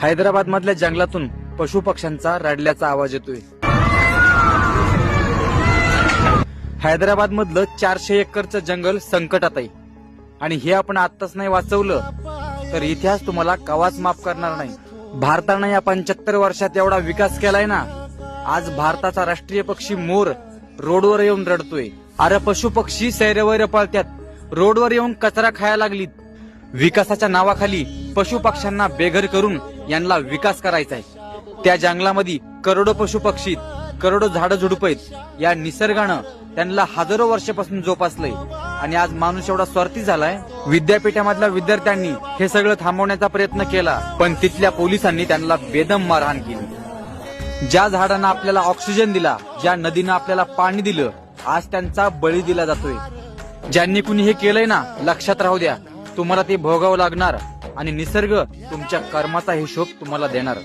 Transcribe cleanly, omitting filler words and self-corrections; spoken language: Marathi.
हैदराबाद मधल्या जंगलातून पशु पक्ष्यांचा रडल्याचा आवाज येतोय. हैदराबाद मधलं 400 एकरचं जंगल संकटात आहे आणि हे आपण आत्ताच नाही वाचवलं तर इतिहास तुम्हाला कवाच माफ करणार नाही. भारतानं या 75 वर्षात एवढा विकास केलाय ना, आज भारताचा राष्ट्रीय पक्षी मोर रोडवर येऊन रडतोय. अरे पशु पक्षी सैरवैर पळत्यात, रोडवर येऊन कचरा खायला लागलीत. विकासाच्या नावाखाली पशु पक्ष्यांना बेघर करून यांना विकास करायचा आहे. त्या जंगलामध्ये करोडो पशु पक्षी, करोडो झाडं झुडुप आहेत. या निसर्गानं त्यांना हजारो वर्षापासून जोपासलंय आणि आज माणूस एवढा स्वार्थी झालाय. विद्यापीठामधल्या विद्यार्थ्यांनी हे सगळं थांबवण्याचा प्रयत्न केला, पण तिथल्या पोलिसांनी त्यांना बेदम मारहाण केली. ज्या झाडांना आपल्याला ऑक्सिजन दिला, ज्या नदीनं आपल्याला पाणी दिलं, आज त्यांचा बळी दिला जातोय. ज्यांनी कुणी हे केलंय ना, लक्षात राहू द्या, तुम्हाला ते भोगावं लागणार आणि निसर्ग तुमच्या कर्माचा हिशोब तुम्हाला देणार.